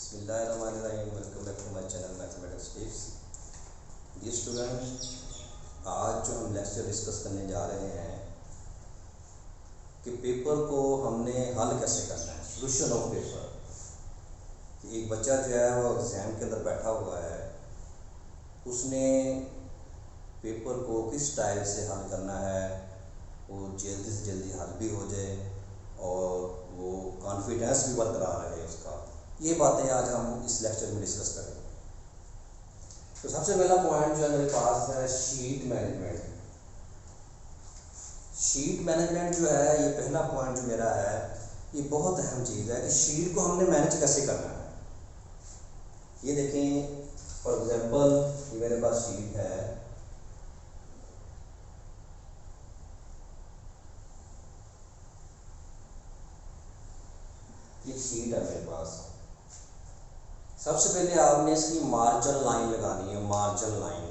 बिस्मिल्लाहिर्रहमानिर्रहीम। Welcome back to my channel mathematics tips. Dear student, आज जो हम लेक्चर डिस्कस करने जा रहे हैं कि पेपर को हमने हल कैसे करना है, सोल्यूशन ऑफ पेपर। एक बच्चा जो है वो एग्ज़ाम के अंदर बैठा हुआ है, उसने पेपर को किस स्टाइल से हल करना है, वो जल्दी से जल्दी हल भी हो जाए और वो कॉन्फिडेंस भी बरकरार रहे उसका। ये बातें आज हम इस लेक्चर में डिस्कस करेंगे। तो सबसे पहला पॉइंट जो है मेरे पास है शीट मैनेजमेंट। शीट मैनेजमेंट जो है, ये पहला पॉइंट जो मेरा है, ये बहुत अहम चीज़ है कि शीट को हमने मैनेज कैसे करना है। ये देखें, फॉर एग्जांपल ये मेरे पास शीट है, ये शीट है मेरे पास। सबसे पहले आपने इसकी मार्जिन लाइन लगानी है। मार्जिन लाइन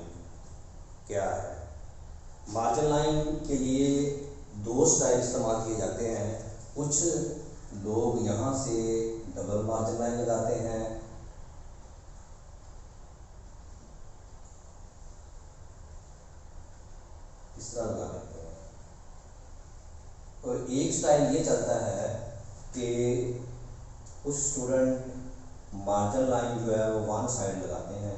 क्या है? मार्जिन लाइन के लिए दो स्टाइल इस्तेमाल किए जाते हैं। कुछ लोग यहाँ से डबल मार्जिन लाइन लगाते हैं, इस तरह लगा लेते हैं। और एक स्टाइल ये चलता है कि कुछ स्टूडेंट मार्जिन लाइन जो है वो वन साइड लगाते हैं,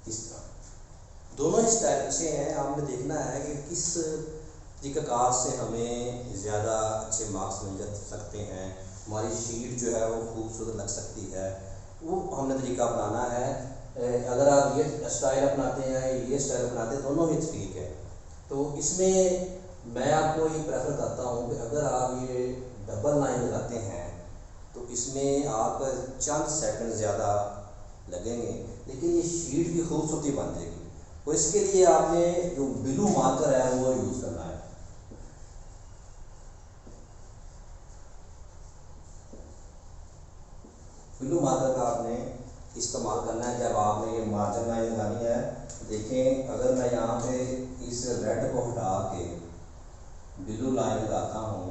इस तरह। दोनों ही स्टाइल अच्छे हैं। आपने देखना है कि किस तरीक़ाकार से हमें ज़्यादा अच्छे मार्क्स मिल जा सकते हैं, हमारी शीट जो है वो खूबसूरत लग सकती है, वो हमने तरीका अपनाना है। अगर आप ये स्टाइल अपनाते हैं, ये स्टाइल अपनाते हैं, दोनों ही ठीक है। तो इसमें मैं आपको ये प्रेफर करता हूँ कि अगर आप ये डबल लाइन लगाते हैं तो इसमें आप चंद सेकंड ज़्यादा लगेंगे, लेकिन ये शीट की खूबसूरती बन जाएगी। और इसके लिए आपने जो ब्लू मार्कर है वो यूज़ करना है। ब्लू मार्कर का आपने इस्तेमाल करना है जब आपने ये मार्जिन लाइन लगानी है। देखें, अगर मैं यहाँ पे इस रेड को हटा के ब्लू लाइन लगाता हूँ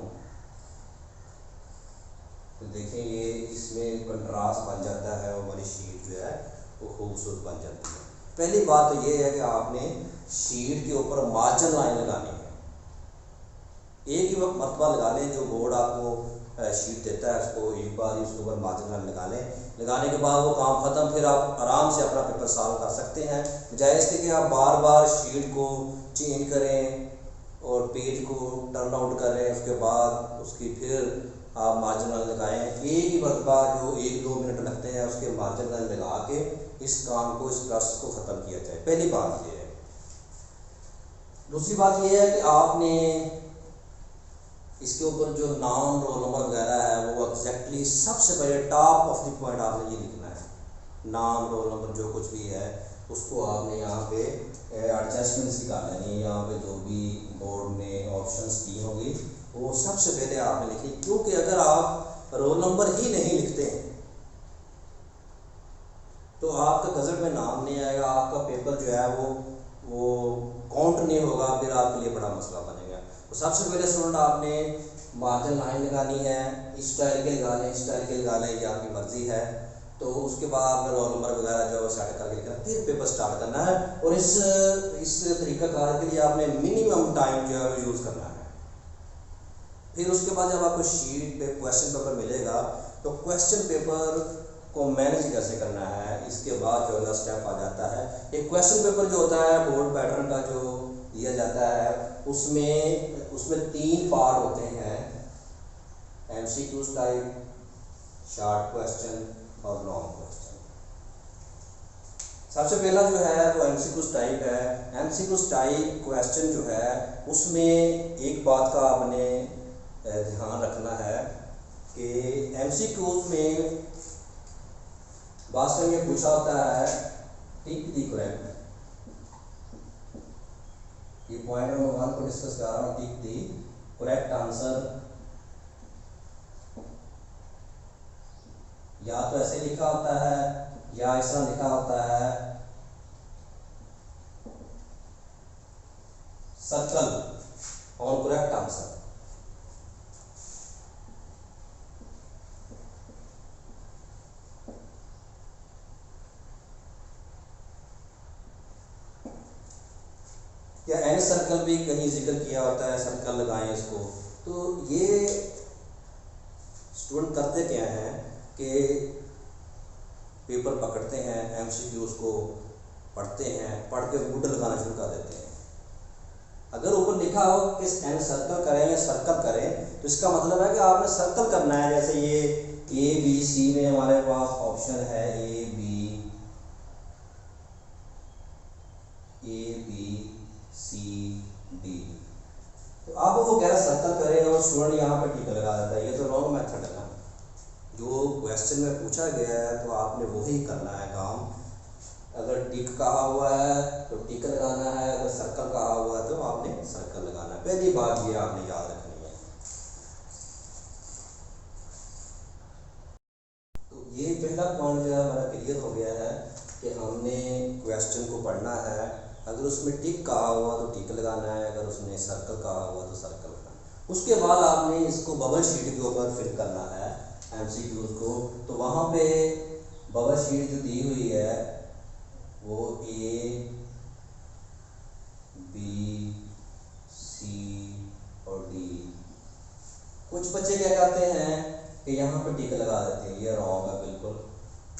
तो देखें ये इसमें कंट्रास्ट बन जाता है और हमारी शीट जो है वो खूबसूरत बन जाती है। पहली बात तो ये है कि आपने शीट के ऊपर मार्जिन लाइन लगानी है। एक ही वक्त मरतबा लगा लें, जो बोर्ड आपको शीट देता है उसको एक बार ही उसके ऊपर मार्जिन लाइन लगा लें। लगाने के बाद वो काम ख़त्म, फिर आप आराम से अपना पेपर सॉल्व कर सकते हैं। बजाय इसके कि आप बार बार शीट को चेंज करें और पेज को टर्न आउट करें, उसके बाद उसकी फिर आप मार्जिन लाइन लगाएं। एक ही मरतबा जो 1-2 मिनट लगते हैं उसके मार्जिन लाइन लगा के इस काम को, इस प्रोसेस को ख़त्म किया जाए। पहली बात ये है। दूसरी बात ये है कि आपने इसके ऊपर जो नाम, रोल नंबर वगैरह है वो एग्जैक्टली सबसे पहले टॉप ऑफ द पॉइंट आपने ये लिखना है। नाम, रोल नंबर जो कुछ भी है उसको आपने यहाँ पे एडजस्टमेंट्स निकाल लेनी। यहाँ पे जो भी बोर्ड ने ऑप्शंस दी होंगी वो सबसे पहले आपने लिखी, क्योंकि अगर आप रोल नंबर ही नहीं लिखते हैं तो आपका गज़ट में नाम नहीं आएगा, आपका पेपर जो है वो काउंट नहीं होगा, फिर आपके लिए बड़ा मसला बनेगा। तो सबसे पहले स्टूडेंट आपने मार्जिन लाइन लगानी है। इस स्टाइल के लगा लें, इस स्टाइल के लगा लें, ये आपकी मर्ज़ी है। तो उसके बाद आपने रोल नंबर वगैरह जो सेट करके लिखना, फिर पेपर स्टार्ट करना है। और इस तरीक़ाकार के लिए आपने मिनिमम टाइम जो है वो यूज़ करना है। फिर उसके बाद जब आपको शीट पे क्वेश्चन पेपर मिलेगा तो क्वेश्चन पेपर को मैनेज कैसे करना है, इसके बाद जो अगला स्टेप आ जाता है। एक क्वेश्चन पेपर जो होता है बोर्ड पैटर्न का जो दिया जाता है, उसमें 3 पार्ट होते हैं, MCQ टाइप, शॉर्ट क्वेश्चन और लॉन्ग क्वेश्चन। सबसे पहला जो है वो MCQ टाइप है। MCQ टाइप क्वेश्चन जो है उसमें एक बात का आपने ध्यान रखना है कि MCQ में वास्तव में पूछा होता है टिक दी करेक्ट। ये पॉइंट नंबर 1 को डिस्कस कर रहा हूँ, टिक दी करेक्ट आंसर। या तो ऐसे लिखा होता है या ऐसा लिखा होता है सर्कल और करेक्ट आंसर। या एन सर्कल भी कहीं जिक्र किया होता है, सर्कल लगाएं इसको। तो ये स्टूडेंट करते क्या हैं कि पेपर पकड़ते हैं, एमसीक्यूज को पढ़ते हैं, पढ़ के बूट लगाना शुरू कर देते हैं। अगर ऊपर लिखा हो कि एन सर्कल करें या सर्कल करें, तो इसका मतलब है कि आपने सर्कल करना है। जैसे ये ए बी सी में हमारे पास ऑप्शन है ए बी सी डी, तो अब वो कह रहा सर्कल करें और स्टूडेंट यहाँ पर टिक लगा देता है। ये तो रॉन्ग मेथड है ना। जो क्वेश्चन में पूछा गया है तो आपने वही करना है काम। अगर टिक कहा हुआ है तो टिक लगाना है, अगर सर्कल कहा हुआ है तो आपने सर्कल लगाना है। पहली बात ये आपने याद रखनी है। तो ये पहला पॉइंट जो है हमारा क्लियर हो गया है कि हमने क्वेश्चन को पढ़ना है। अगर उसमें टिक कहा हुआ तो टिक लगाना है, अगर उसमें सर्कल कहा हुआ तो सर्कल लगाना है। उसके बाद आपने इसको बबल शीट के ऊपर फिल करना है एमसीक्यूज को। तो वहाँ पे बबल शीट जो दी हुई है वो ए बी सी और डी। कुछ बच्चे क्या करते हैं कि यहाँ पर टिक लगा देते हैं, ये रॉन्ग है बिल्कुल।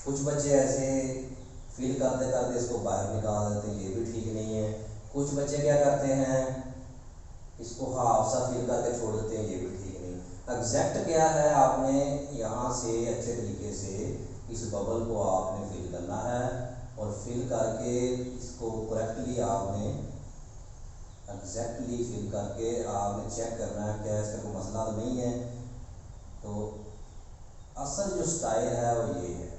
कुछ बच्चे ऐसे फिल करते करते इसको बाहर निकाल देते हैं, ये भी ठीक नहीं है। कुछ बच्चे क्या करते हैं इसको हाफ सा फिल करके छोड़ देते हैं, ये भी ठीक नहीं। एग्जैक्ट क्या है, आपने यहाँ से अच्छे तरीके से इस बबल को आपने फिल करना है और फिल करके इसको करेक्टली आपने एग्जैक्टली फिल करके आपने चेक करना है क्या इसका कोई मसला तो नहीं है। तो असल जो स्टाइल है वो ये है।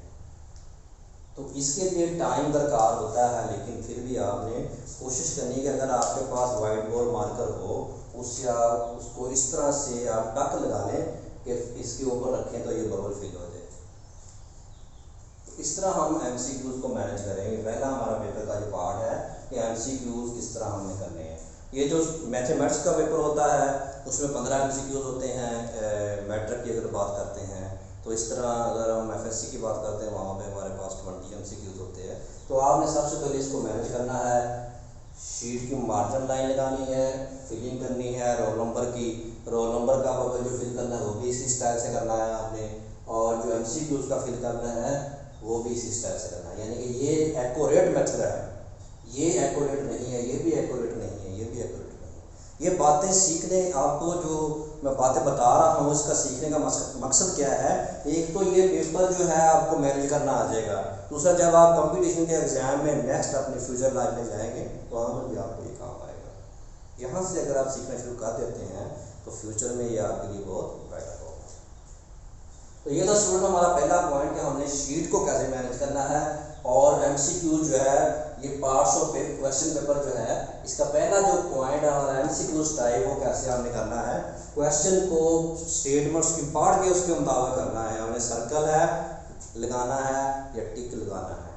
तो इसके लिए टाइम दरकार होता है, लेकिन फिर भी आपने कोशिश करनी है कि अगर आपके पास वाइट बोर्ड मार्कर हो उससे आप उसको इस तरह से आप टक लगा लें कि इसके ऊपर रखें तो ये बबल फिल हो जाए। तो इस तरह हम एमसीक्यूज को मैनेज करेंगे। पहला हमारा पेपर का जो पार्ट है कि एमसीक्यूज किस तरह हमने करने हैं। ये जो मैथमेटिक्स का पेपर होता है उसमें 15 एमसीक्यूज होते हैं। मैट्रिक की अगर बात करते हैं तो इस तरह अगर हम एफएससी की बात करते हैं वहाँ पे हमारे पास 20 एमसीक्यूज होते हैं। तो आपने सबसे पहले इसको मैनेज करना है। शीट की मार्जिन लाइन लगानी है, फिलिंग करनी है रोल नंबर की। रोल नंबर का बबल जो फिल करना है वो भी इसी स्टाइल से करना है आपने, और जो एमसीक्यूज का फिल करना है वो भी इसी स्टाइल से करना है। यानी कि ये एक्यूरेट मेथड है, ये एक्यूरेट नहीं है, ये भी एक्यूरेट नहीं है, ये भी एक्यूरेट नहीं है। ये बातें सीखने, आपको जो मैं बातें बता रहा हूँ उसका सीखने का मकसद क्या है। एक तो ये पेपर जो है आपको मैनेज करना आ जाएगा। दूसरा, जब आप कंपटीशन के एग्जाम में नेक्स्ट अपने फ्यूचर लाइफ में जाएंगे तो वहाँ पर भी आपको ये काम आएगा। यहाँ से अगर आप सीखना शुरू कर देते हैं तो फ्यूचर में ये आपके लिए बहुत बेटर होगा। तो ये था स्टूडेंट हमारा पहला पॉइंट कि हमने शीट को कैसे मैनेज करना है। और एमसीक्यू जो है ये पार्ट्स ऑफ क्वेश्चन पेपर जो है इसका पहला जो पॉइंट है हमारा एमसीक्यू टाइप वो कैसे हमने करना है। क्वेश्चन को स्टेटमेंट्स की पढ़ के उसके मुताबिक करना है। हमें सर्कल है लगाना है या टिक लगाना है।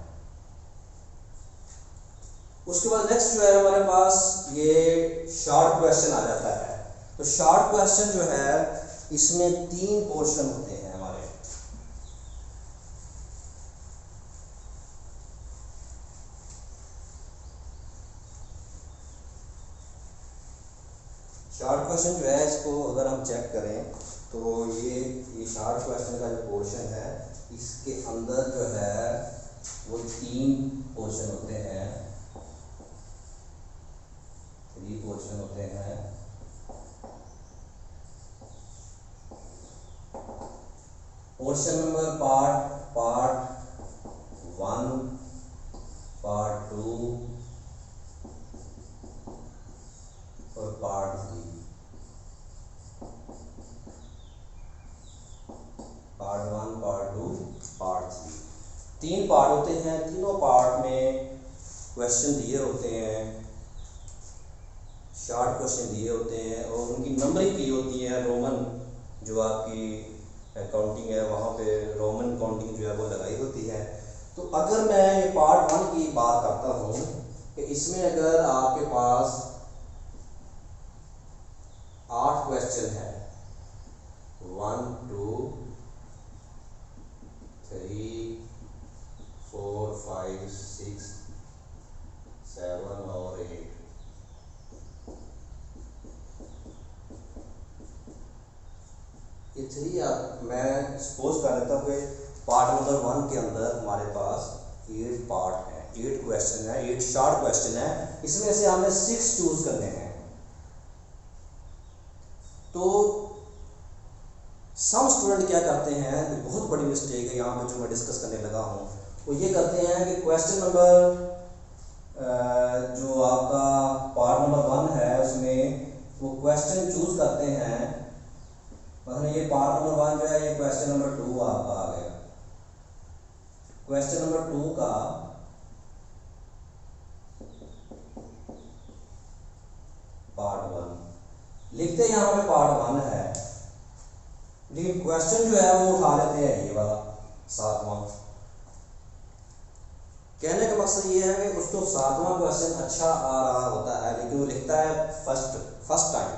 उसके बाद नेक्स्ट जो है हमारे पास ये शॉर्ट क्वेश्चन आ जाता है। तो शॉर्ट क्वेश्चन जो है इसमें 3 पोर्शन होते हैं हमारे। शॉर्ट क्वेश्चन जो है इसको अगर हम चेक करें तो ये शॉर्ट क्वेश्चन का जो पोर्शन है इसके अंदर जो है वो 3 पोर्शन होते हैं, 3 पोर्शन होते हैं। पोर्शन नंबर पार्ट 1, पार्ट 2 और part 3। Part 1, part 2, part 3, 3 part होते हैं। तीनों पार्ट में क्वेश्चन दिए होते हैं, शॉर्ट क्वेश्चन दिए होते हैं और उनकी नंबरिंग की होती है। रोमन जो आपकी काउंटिंग है वहाँ पे रोमन काउंटिंग जो है वो लगाई होती है। तो अगर मैं ये पार्ट 1 की बात करता हूँ कि इसमें अगर आपके पास 8 क्वेश्चन है, 1 2 3 4 5 6 7 और 8, 3 मैं सपोज कर लेता हूँ कि पार्ट नंबर 1 के अंदर हमारे पास 8 पार्ट हैं, 8 क्वेश्चन है, 8 शॉर्ट क्वेश्चन है, इसमें से हमें 6 चूज करने हैं। तो सम स्टूडेंट क्या करते हैं, तो बहुत बड़ी मिस्टेक है यहाँ पे जो मैं डिस्कस करने लगा हूँ, वो ये करते हैं कि क्वेश्चन नंबर जो आपका पार्ट नंबर 1 है उसमें वो क्वेश्चन चूज करते हैं, मतलब ये पार्ट नंबर 1 जो है ये क्वेश्चन नंबर 2 आपका आ गया, क्वेश्चन नंबर 2 का पार्ट 1 लिखते हैं, यहाँ पे पार्ट 1 है, लेकिन क्वेश्चन जो है वो उठा लेते हैं ये वाला 7वां। कहने का मकसद ये है कि उसको 7वां क्वेश्चन अच्छा आ रहा होता है, लेकिन वो लिखता है फर्स्ट टाइम,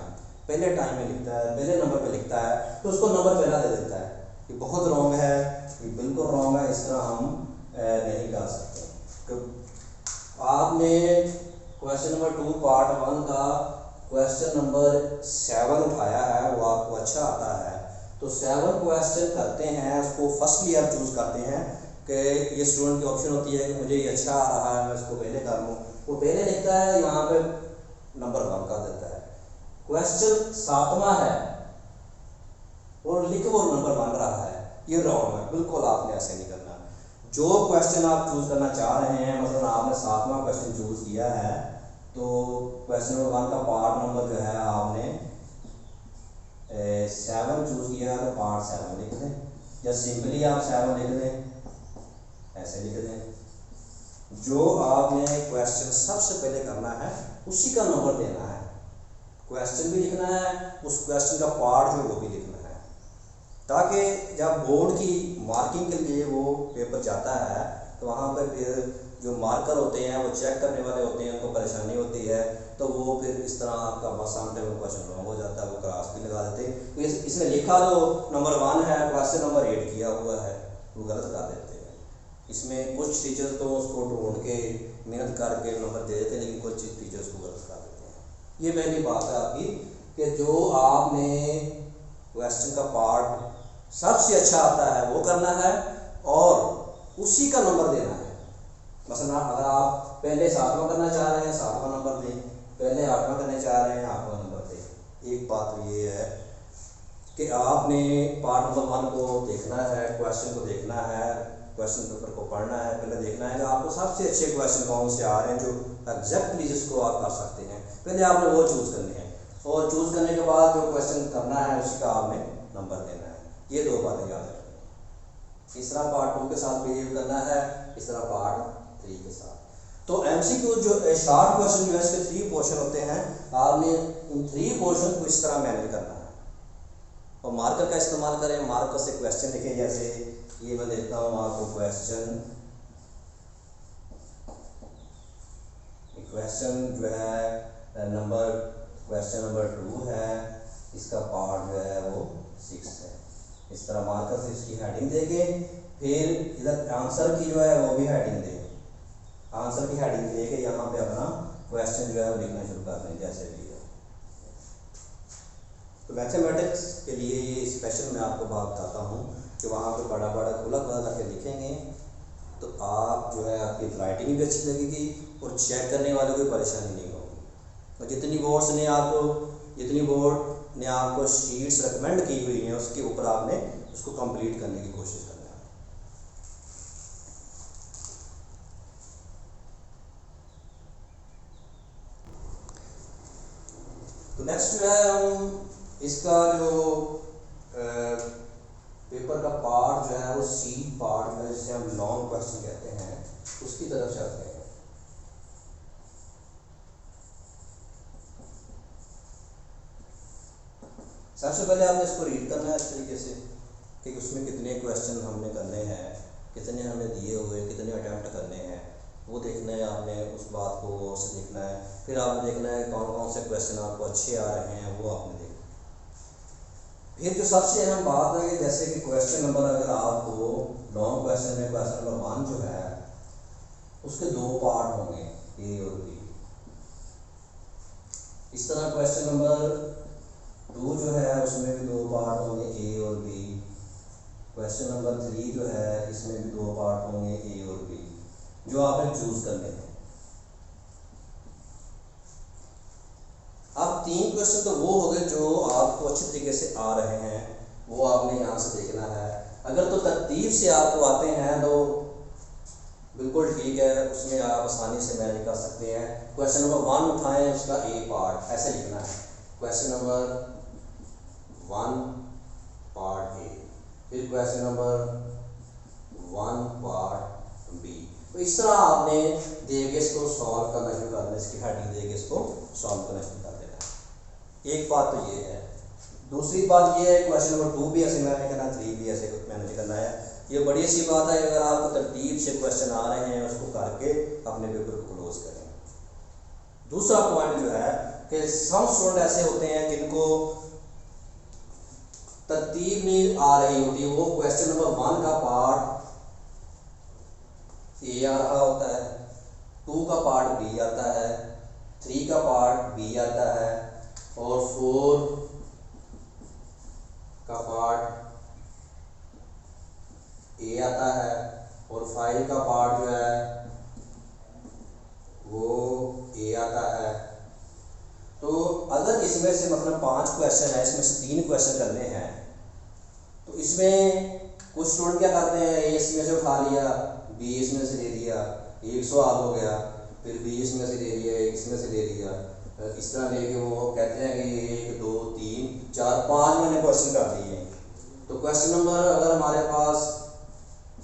पहले टाइम में लिखता है, पहले नंबर पे लिखता है, तो उसको नंबर पहला दे देता है। ये बहुत रॉन्ग है, ये बिल्कुल रॉन्ग है, इस तरह हम नहीं कर सकते। तो आपने क्वेश्चन नंबर 2 पार्ट 1 का क्वेश्चन नंबर 7 उठाया है, वो आपको अच्छा आता है, तो 7 क्वेश्चन करते हैं, उसको फर्स्टली आप चूज करते हैं कि ये स्टूडेंट की ऑप्शन होती है कि मुझे ये अच्छा आ रहा है, मैं इसको पहले कर लूँ, वो पहले लिखता है, यहाँ पे नंबर 1 कर देता है। क्वेश्चन 7वां है और लिख वो नंबर 1 रहा है, ये रॉन्ग है, बिल्कुल आपने ऐसे नहीं करना। जो क्वेश्चन आप चूज करना चाह रहे हैं, मतलब आपने 7वां क्वेश्चन चूज किया है, तो क्वेश्चन नंबर 1 का पार्ट नंबर जो है आपने 7 चूज किया है, तो पार्ट 7 लिख दें, या सिंपली आप 7 लिख दें, ऐसे लिख दें। जो आपने क्वेश्चन सबसे पहले करना है उसी का नंबर देना है, क्वेश्चन भी लिखना है, उस क्वेश्चन का पार्ट जो वो भी लिखना है, ताकि जब बोर्ड की मार्किंग के लिए वो पेपर जाता है तो वहाँ पर फिर जो मार्कर होते हैं वो चेक करने वाले होते हैं, उनको परेशानी होती है, तो वो फिर इस तरह आपका बस समटाइम क्वेश्चन रॉन्ग हो जाता है, वो क्रॉस भी लगा देते हैं। तो इसमें लिखा तो नंबर 1 है, क्वेश्चन नंबर 8 किया हुआ है, वो गलत कर देते हैं। इसमें कुछ टीचर तो उसको ढूंढ के मेहनत करके नंबर दे देते हैं, लेकिन कुछ टीचर्स को गलत कर देते हैं। ये पहली बात है आपकी कि जो आपने क्वेश्चन का पार्ट सबसे अच्छा आता है वो करना है और उसी का नंबर देना है। मसलन अगर आप पहले 7वां करना चाह रहे हैं 7वां नंबर दें, पहले 8वां करना चाह रहे हैं 8वां नंबर दें। एक बात तो ये है कि आपने पार्ट नंबर 1 को देखना है, क्वेश्चन को देखना है, क्वेश्चन पेपर को पढ़ना है, पहले देखना है कि आपको सबसे अच्छे क्वेश्चन कौन से आ रहे हैं जो एग्जैक्टली जिसको आप कर सकते हैं, पहले आपने वो चूज़ करने हैं, और चूज़ करने के बाद जो क्वेश्चन करना है उसका आपने नंबर देना है। ये 2 बातें याद रखें। इस तरह पार्ट 2 के साथ बिहेव करना है, इस तरह पार्ट 3 के साथ। तो एमसीक्यू जो शॉर्ट क्वेश्चन जो है इसके 3 पोर्शन होते हैं, आपने इन 3 पोर्शन को इस तरह मैनेज करना है और मार्कर का इस्तेमाल करें, मार्कर से क्वेश्चन लिखें। जैसे ये मैं देता हूँ आपको क्वेश्चन जो है नंबर क्वेश्चन नंबर 2 है, इसका पार्ट जो है वो 6 है। इस तरह मार्कर से इसकी हेडिंग देंगे, फिर इधर आंसर की जो है वो भी हेडिंग देंगे, आंसर की हेडिंग देके यहाँ पे अपना क्वेश्चन जो है वो लिखना शुरू कर दें जैसे भी है। तो मैथमेटिक्स के लिए ये स्पेशल मैं आपको बात बताता हूँ कि वहाँ पे बड़ा बड़ा खुला करके लिखेंगे तो आप जो है आपकी राइटिंग भी अच्छी लगेगी और चेक करने वाले कोई परेशानी नहीं होगी। और जितनी बोर्ड ने आपको शीट्स रिकमेंड की हुई हैं उसके ऊपर आपने उसको कंप्लीट करने की कोशिश करना है। तो नेक्स्ट जो है हम इसका जो पेपर का पार्ट जो है वो सी पार्ट में जिसे हम लॉन्ग क्वेश्चन कहते हैं उसकी तरफ चलते हैं। सबसे पहले आपने इसको रीड करना है इस तरीके से कि उसमें कितने क्वेश्चन हमने करने हैं, कितने हमें दिए हुए, कितने अटैम्प्ट करने हैं, वो देखना है आपने, उस बात को गौर से देखना है। फिर आपने देखना है कौन कौन से क्वेश्चन आपको अच्छे आ रहे हैं वो आपने देखना। फिर जो सबसे अहम बात है कि जैसे कि क्वेश्चन नंबर अगर आपको लॉन्ग क्वेश्चन में क्वेश्चन नंबर 1 जो है उसके 2 पार्ट होंगे ए और बी। इस तरह क्वेश्चन नंबर 2 जो है उसमें भी 2 पार्ट होंगे ए और बी। क्वेश्चन नंबर 3 जो है इसमें भी 2 पार्ट होंगे ए और बी, जो आपने चूज करने हैं। अब 3 क्वेश्चन तो वो हो गए जो आपको अच्छी तरीके से आ रहे हैं, वो आपने यहाँ से देखना है। अगर तो तरतीब से आपको आते हैं तो बिल्कुल ठीक है, उसमें आप आसानी से मैनेज कर सकते हैं। क्वेश्चन नंबर 1 उठाएं, उसका ए पार्ट ऐसे लिखना है, क्वेश्चन नंबर 1 पार्ट ए, फिर क्वेश्चन नंबर 1 पार्ट बी। तो इस तरह आपने देके इसको सॉल्व करना शुरू कर देना, इसकी हेडिंग देके इसको सॉल्व करना शुरू कर देना। एक बात तो ये है। दूसरी बात ये है, क्वेश्चन नंबर 2 भी ऐसे मैनेज करना, 3 भी ऐसे मैनेज करना है। ये बड़ी अच्छी बात है, अगर आपको तरतीब से क्वेश्चन आ रहे हैं उसको करके अपने पेपर को क्लोज करें। दूसरा पॉइंट जो है कि सम स्टूडेंट ऐसे होते हैं जिनको तरतीब नहीं आ रही होती, वो क्वेश्चन नंबर 1 का पार्ट ए आ रहा होता है, 2 का पार्ट बी आता है, 3 का पार्ट बी आता है, और 4 का पार्ट ए आता है, और 5 का पार्ट जो है वो ए आता है। तो अगर इसमें से मतलब 5 क्वेश्चन है, इसमें से 3 क्वेश्चन करने हैं, तो इसमें कुछ स्टूडेंट क्या करते हैं, ए इसमें से उठा लिया, बी इसमें से ले लिया, एक सवाल हो गया, फिर बी इसमें से ले लिया, एक इसमें से ले लिया, इस तरह लेके वो कहते हैं कि 1 2 3 4 5 मैंने क्वेश्चन कर दिए। तो क्वेश्चन नंबर अगर हमारे पास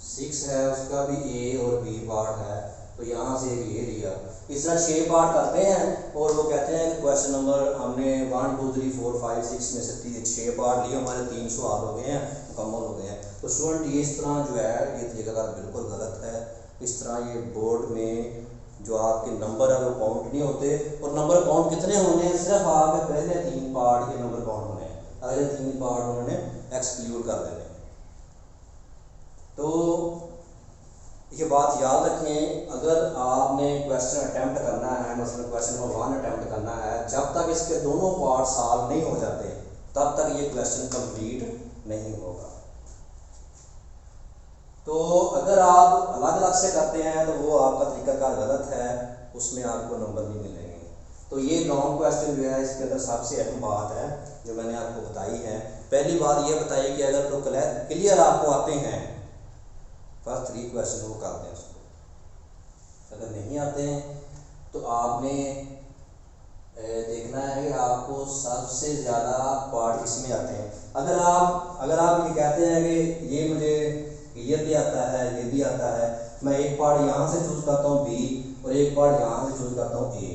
6 है, उसका भी ए और बी पार्ट है, तो यहाँ से ये लिया, इस तरह 6 पार्ट करते हैं, और वो कहते हैं कि क्वेश्चन नंबर हमने 1 2 3 4 5 6 में से 6 पार्ट लिए, हमारे 3 सवाल हो गए हैं, मुकम्मल हो गए हैं। तो स्टूडेंट ये इस तरह जो है ये तरीकाकार बिल्कुल गलत है। इस तरह ये बोर्ड में जो आपके नंबर है वो काउंट नहीं होते, और नंबर काउंट कितने होने हैं, सिर्फ आपके पहले 3 पार्ट के नंबर काउंट होने हैं, अगले 3 पार्ट उन्होंने एक्सक्लूड कर देने। तो ये बात याद रखें, अगर आपने क्वेश्चन अटैम्प्ट करना है, मतलब क्वेश्चन नंबर 1 अटैम्प्ट करना है, जब तक इसके दोनों पार्ट सॉल्व नहीं हो जाते तब तक ये क्वेश्चन कंप्लीट नहीं होगा। तो अगर आप अलग अलग से करते हैं तो वो आपका तरीकाकार गलत है, उसमें आपको नंबर नहीं मिलेंगे। तो ये लॉन्ग क्वेश्चन जो है इसके अंदर सबसे अहम बात है जो मैंने आपको बताई है। पहली बात ये बताई कि अगर तो क्लियर आपको आते हैं, फर्स्ट 3 क्वेश्चन वो करते हैं उसको, अगर नहीं आते हैं तो आपने देखना है कि आपको सबसे ज़्यादा पार्ट इसमें आते हैं। अगर आप ये कहते हैं कि ये मुझे क्लियर भी आता है, ये भी आता है, मैं एक पार्ट यहाँ से चूज करता हूँ बी और एक पार्ट यहाँ से चूज करता हूँ ए,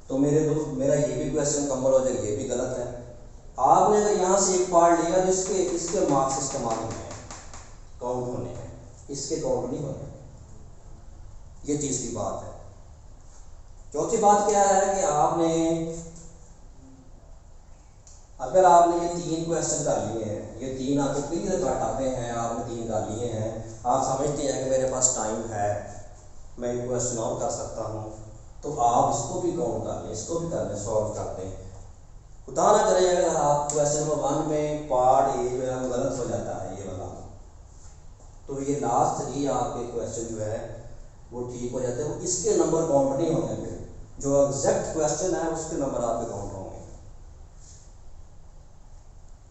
तो मेरा ये भी क्वेश्चन कम्बल हो जाएगा, ये भी गलत है। आपने अगर यहाँ से एक पार्ट लिया तो इसके मार्क्स इस्तेमाल होने हैं, काउंट होने हैं, इसके काउंट नहीं होने। ये तीसरी बात है। चौथी बात क्या है कि अगर आपने ये 3 क्वेश्चन कर लिए हैं, ये 3 आपको क्लियर कट आते हैं, आपने 3 कर लिए हैं, आप समझते हैं कि मेरे पास टाइम है, मैं एक क्वेश्चन और कर सकता हूँ, तो आप इसको भी काउंट कर लें, इसको भी कर लें, सॉल्व कर लें। खुदा ना करें अगर आप क्वेश्चन नंबर 1 में पार्ट ए जो है वो गलत हो जाता है, ये वाला, तो ये लास्ट 3 आपके क्वेश्चन जो है वो ठीक हो जाते हैं, वो इसके नंबर काउंट नहीं होंगे, फिर जो एग्जैक्ट क्वेश्चन है उसके नंबर आपके काउंट होंगे।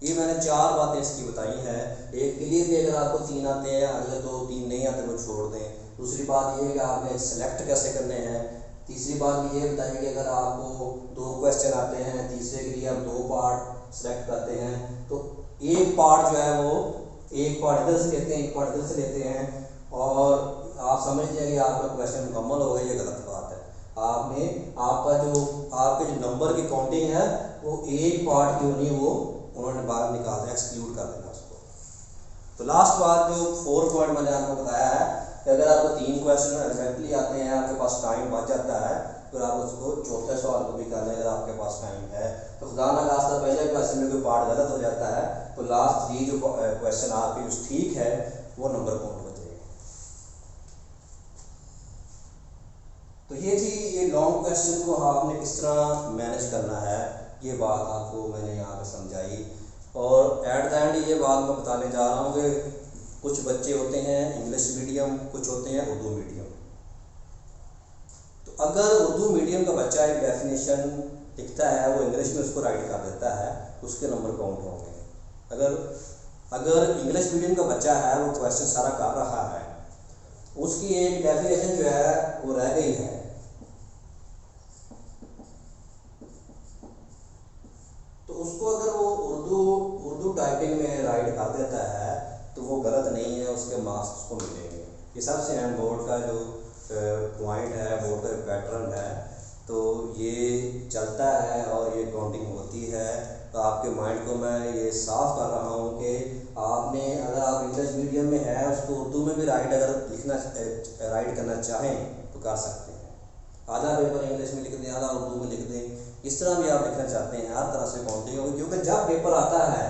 ये मैंने 4 बातें इसकी बताई हैं। एक क्लियर भी अगर आपको 3 आते हैं, अगले 2 3 नहीं आते वो छोड़ दें। दूसरी बात ये है कि आपने सेलेक्ट कैसे करने हैं। तीसरी बात ये बताइए कि अगर आपको 2 क्वेश्चन आते हैं, तीसरे के लिए आप 2 पार्ट सेलेक्ट करते हैं, तो एक पार्ट जो है वो एक पार्ट इधर से लेते हैं, एक पार्ट इधर से लेते हैं, और आप समझते हैं कि आपका क्वेश्चन मुकम्मल हो गया। ये गलत बात है। आपके जो नंबर की काउंटिंग है वो एक पार्ट की होनी, वो उन्होंने बाहर निकाल दिया, एक्सक्लूड कर देना उसको। तो लास्ट बात जो 4 पॉइंट मैंने आपको बताया है कि अगर आपको 3 क्वेश्चन एग्जैक्टली आते हैं, आपके पास टाइम बच जाता है, फिर आप उसको चौथे सवाल को भी कर लें अगर आपके पास टाइम है। तो खुदा ना खास्ता पहले क्वेश्चन में कोई पार्ट गलत हो जाता है तो लास्ट 3 जो क्वेश्चन आपके जो ठीक है वो नंबर काउंट हो जाएगा। तो ये थी ये लॉन्ग क्वेश्चन को आपने किस तरह मैनेज करना है। ये बात आपको मैंने यहाँ पे समझाई। और एट द एंड ये बात मैं बताने जा रहा हूँ कि कुछ बच्चे होते हैं इंग्लिश मीडियम, कुछ होते हैं उर्दू मीडियम। तो अगर उर्दू मीडियम का बच्चा एक डेफिनेशन लिखता है, वो इंग्लिश में उसको राइट कर देता है, तो उसके नंबर काउंट होंगे। अगर इंग्लिश मीडियम का बच्चा है, वो क्वेश्चन सारा कर रहा है, उसकी एक डेफिनेशन जो है वो रह गई है, तो उसको अगर वो उर्दू टाइपिंग में राइट कर देता है तो वो गलत नहीं है, उसके मार्क्स उसको मिलेंगे। ये सबसे अहम बोर्ड का जो पॉइंट है, बोर्ड का पैटर्न है, तो ये चलता है और ये काउंटिंग होती है। तो आपके माइंड को मैं ये साफ कर रहा हूँ कि आपने, अगर आप इंग्लिश मीडियम में है, उसको उर्दू में भी राइट करना चाहें तो कर सकते हैं। आधा पेपर इंग्लिश में लिख दें, आधा उर्दू में लिख दें, इस तरह भी आप लिखना चाहते हैं, हर तरह से काउंटिंग होगी। क्योंकि जब पेपर आता है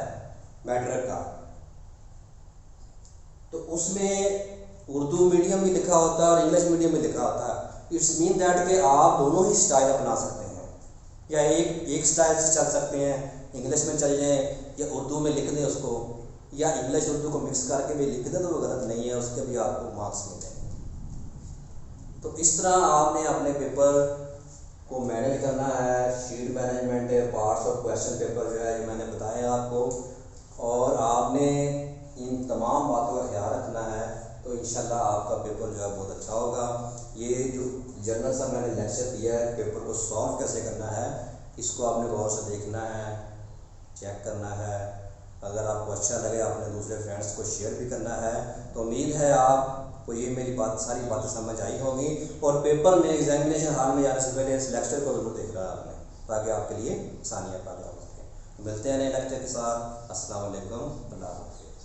मैट्रिक का, तो उसमें उर्दू मीडियम भी लिखा होता है और इंग्लिश मीडियम भी लिखा होता है। इट्स मीन दैट कि आप दोनों ही स्टाइल अपना सकते हैं, या एक स्टाइल से चल सकते हैं, इंग्लिश में चल जाएँ या उर्दू में लिख दें उसको, या इंग्लिश उर्दू को मिक्स करके भी लिख दें, तो वो गलत नहीं है, उसके भी आपको मार्क्स मिलेंगे। तो इस तरह आपने अपने पेपर को मैनेज करना है। शीट मैनेजमेंट है, पार्ट्स ऑफ क्वेश्चन पेपर जो है ये मैंने बताया आपको, और आपने इन तमाम बातों का ख्याल रखना है, तो इंशाल्लाह आपका पेपर जो है बहुत अच्छा होगा। ये जो जनरल सा मैंने लेक्चर दिया है, पेपर को सॉल्व कैसे करना है, इसको आपने गौर से देखना है, चेक करना है। अगर आपको अच्छा लगे, आपने दूसरे फ्रेंड्स को शेयर भी करना है। तो उम्मीद है आपको ये मेरी सारी बातें समझ आई होंगी, और पेपर में एग्जामिनेशन हॉल में जाने से पहले इस लेक्चर को जरूर देख रहा है आपने, ताकि आपके लिए आसानियाँ पैदा हो सकें। मिलते हैं नए लेक्चर के साथ। अस्सलाम वालेकुम, अल्लाह हाफ़िज़।